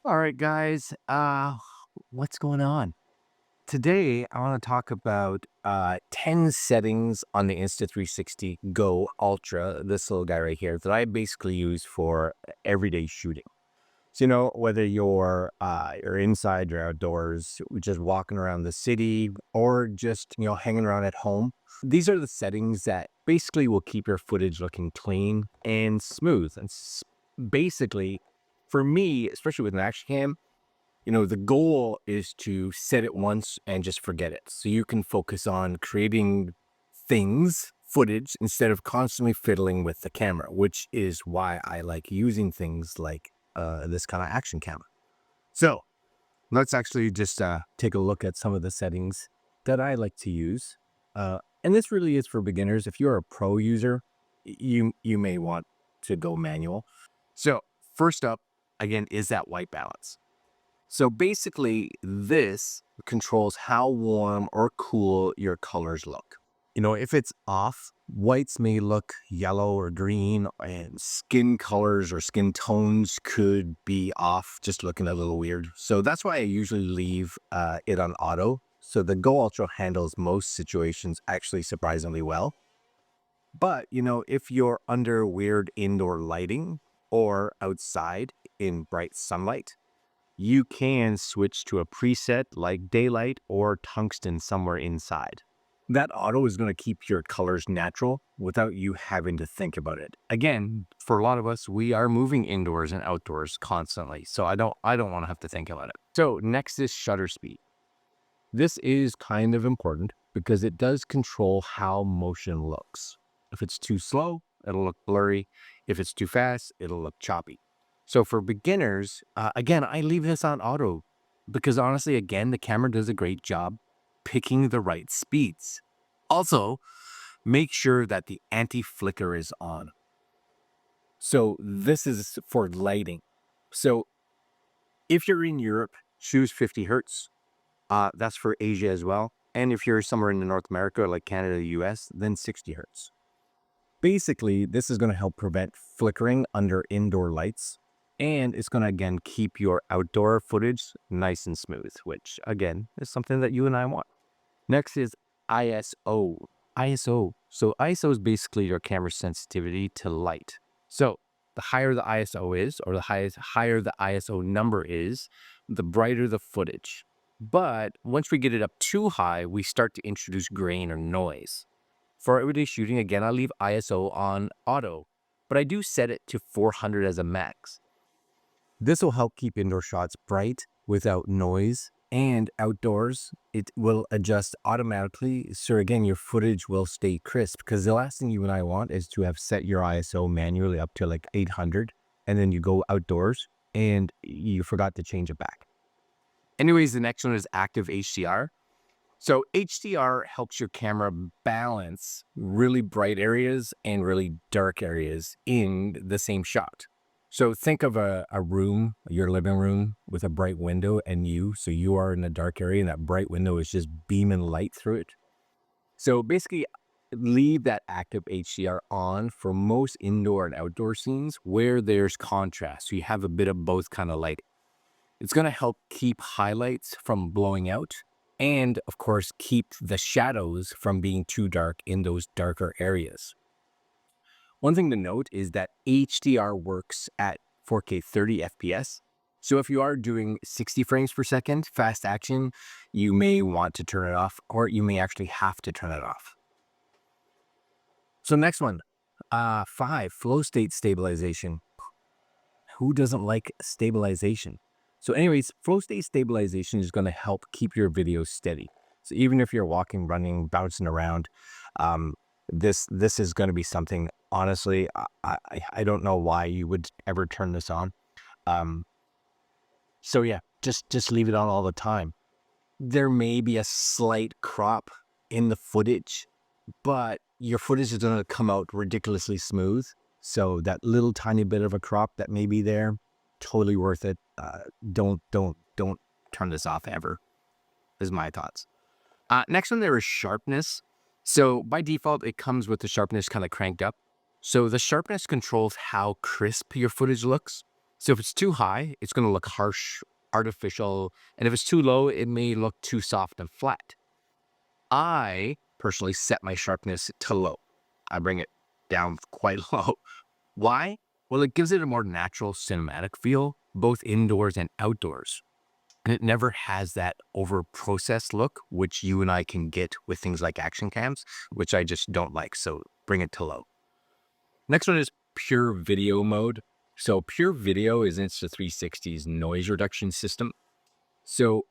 All right, guys. What's going on? Today, I want to talk about 10 settings on the Insta360 Go Ultra, this little guy right here, that I basically use for everyday shooting. So, whether you're inside or outdoors, just walking around the city, or just hanging around at home, these are the settings that basically will keep your footage looking clean and smooth. Basically, for me, especially with an action cam, the goal is to set it once and just forget it. So you can focus on creating footage, instead of constantly fiddling with the camera, which is why I like using things like this kind of action camera. So let's actually just take a look at some of the settings that I like to use. And this really is for beginners. If you're a pro user, you may want to go manual. So first up, again, is that white balance. So basically, this controls how warm or cool your colors look. If it's off, whites may look yellow or green, and skin colors or skin tones could be off, just looking a little weird. So that's why I usually leave it on auto. So the Go Ultra handles most situations actually surprisingly well. But, if you're under weird indoor lighting or outside in bright sunlight, you can switch to a preset like daylight or tungsten somewhere inside. That auto is going to keep your colors natural without you having to think about it. Again, for a lot of us, we are moving indoors and outdoors constantly, so I don't want to have to think about it. So next is shutter speed. This is kind of important because it does control how motion looks. If it's too slow, it'll look blurry. If it's too fast, it'll look choppy. So for beginners, again, I leave this on auto because honestly, again, the camera does a great job picking the right speeds. Also, make sure that the anti-flicker is on. So this is for lighting. So if you're in Europe, choose 50 hertz. That's for Asia as well. And if you're somewhere in North America, like Canada, US, then 60 hertz. Basically, this is going to help prevent flickering under indoor lights. And it's going to, again, keep your outdoor footage nice and smooth, which, again, is something that you and I want. Next is ISO. ISO. So ISO is basically your camera's sensitivity to light. So the higher the ISO is, or the higher the ISO number is, the brighter the footage. But once we get it up too high, we start to introduce grain or noise. For everyday shooting, again, I leave ISO on auto, but I do set it to 400 as a max. This will help keep indoor shots bright without noise, and outdoors, it will adjust automatically. So again, your footage will stay crisp, because the last thing you and I want is to have set your ISO manually up to like 800, and then you go outdoors and you forgot to change it back. Anyways, the next one is active HDR. So HDR helps your camera balance really bright areas and really dark areas in the same shot. So think of a room, your living room, with a bright window and you. So you are in a dark area and that bright window is just beaming light through it. So basically, leave that active HDR on for most indoor and outdoor scenes where there's contrast. So you have a bit of both kind of light. It's going to help keep highlights from blowing out and, of course, keep the shadows from being too dark in those darker areas. One thing to note is that HDR works at 4K 30 FPS. So if you are doing 60 frames per second, fast action, you may want to turn it off, or you may actually have to turn it off. So next one, 5, FlowState stabilization. Who doesn't like stabilization? So anyways, FlowState stabilization is going to help keep your video steady. So even if you're walking, running, bouncing around, this is going to be something, honestly, I don't know why you would ever turn this on. Um, so yeah, just leave it on all the time. There may be a slight crop in the footage, but your footage is going to come out ridiculously smooth. So that little tiny bit of a crop that may be there, totally worth it. Don't turn this off ever, is my thoughts. Next one there is sharpness. So by default, it comes with the sharpness kind of cranked up. So the sharpness controls how crisp your footage looks. So if it's too high, it's going to look harsh, artificial. And if it's too low, it may look too soft and flat. I personally set my sharpness to low. I bring it down quite low. Why? Well, it gives it a more natural cinematic feel, both indoors and outdoors. And it never has that over processed look, which you and I can get with things like action cams, which I just don't like. So bring it to low. Next one is PureVideo mode. So PureVideo is Insta360's noise reduction system. So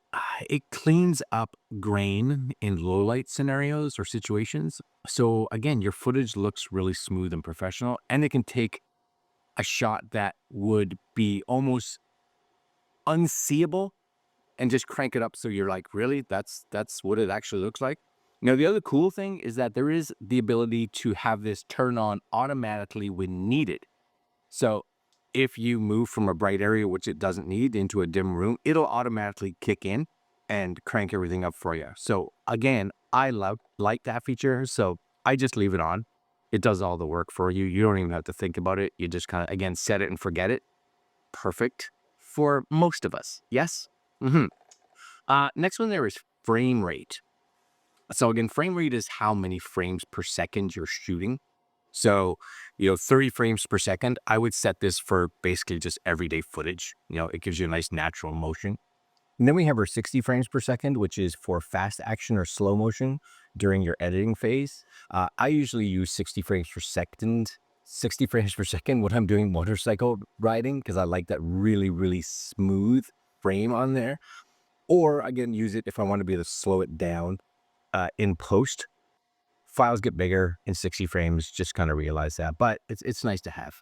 it cleans up grain in low light scenarios or situations. So again, your footage looks really smooth and professional, and it can take a shot that would be almost unseeable and just crank it up so you're like, really? That's what it actually looks like. Now, the other cool thing is that there is the ability to have this turn on automatically when needed. So if you move from a bright area, which it doesn't need, into a dim room, it'll automatically kick in and crank everything up for you. So again, I like that feature. So I just leave it on. It does all the work for you. You don't even have to think about it. You just kind of, again, set it and forget it. Perfect for most of us. Yes? Next one there is frame rate. So again, frame rate is how many frames per second you're shooting. So, 30 frames per second, I would set this for basically just everyday footage. It gives you a nice natural motion. And then we have our 60 frames per second, which is for fast action or slow motion during your editing phase. I usually use 60 frames per second, 60 frames per second when I'm doing motorcycle riding, because I like that really, really smooth frame on there. Or again, use it if I want to be able to slow it down in post. Files get bigger in 60 frames, just kind of realize that, but it's nice to have.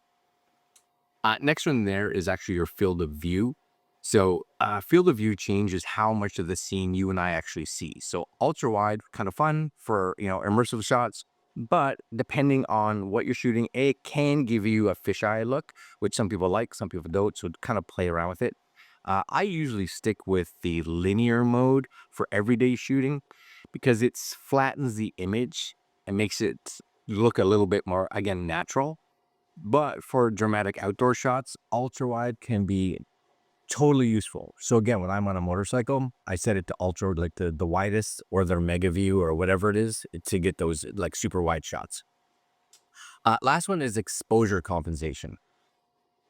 Next one there is actually your field of view. So field of view changes how much of the scene you and I actually see. So ultra wide, kind of fun for, immersive shots, but depending on what you're shooting, it can give you a fisheye look, which some people like, some people don't. So kind of play around with it. I usually stick with the linear mode for everyday shooting because it flattens the image and makes it look a little bit more, again, natural. But for dramatic outdoor shots, ultra wide can be totally useful. So again, when I'm on a motorcycle, I set it to ultra, like the widest or their mega view or whatever it is, to get those like super wide shots. Last one is exposure compensation.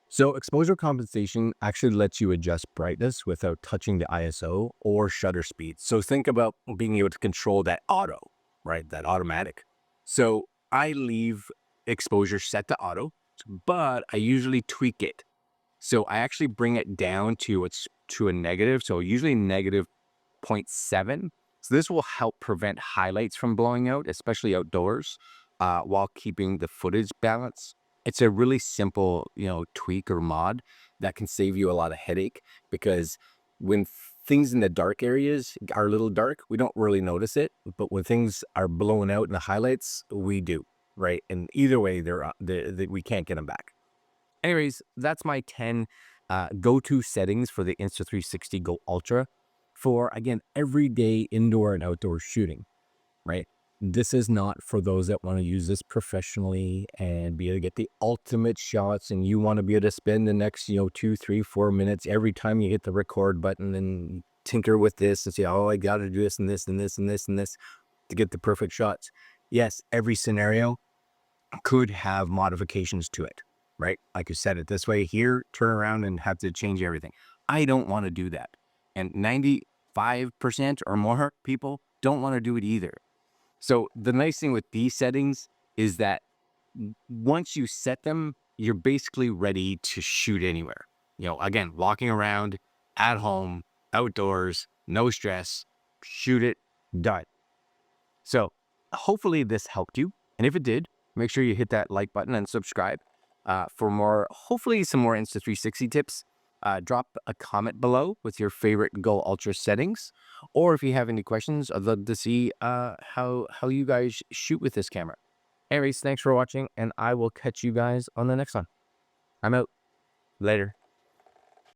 So exposure compensation actually lets you adjust brightness without touching the ISO or shutter speed. So think about being able to control that auto, right? That automatic. So I leave exposure set to auto, but I usually tweak it. So I actually bring it down to a negative. So usually negative 0.7. So this will help prevent highlights from blowing out, especially outdoors, while keeping the footage balance. It's a really simple, tweak or mod that can save you a lot of headache, because when things in the dark areas are a little dark, we don't really notice it. But when things are blowing out in the highlights, we do, right? And either way, we can't get them back. Anyways, that's my 10 go-to settings for the Insta360 Go Ultra for, again, everyday indoor and outdoor shooting, right? This is not for those that want to use this professionally and be able to get the ultimate shots, and you want to be able to spend the next, 2, 3, 4 minutes every time you hit the record button and tinker with this and say, oh, I got to do this and this and this and this and this to get the perfect shots. Yes, every scenario could have modifications to it, right? Like you said it this way here, turn around and have to change everything. I don't want to do that. And 95% or more people don't want to do it either. So the nice thing with these settings is that once you set them, you're basically ready to shoot anywhere. Again, walking around, at home, outdoors, no stress, shoot it, done. So hopefully this helped you. And if it did, make sure you hit that like button and subscribe for more, hopefully some more Insta360 tips. Drop a comment below with your favorite Go Ultra settings. Or if you have any questions, I'd love to see how you guys shoot with this camera. Anyways, thanks for watching, and I will catch you guys on the next one. I'm out. Later.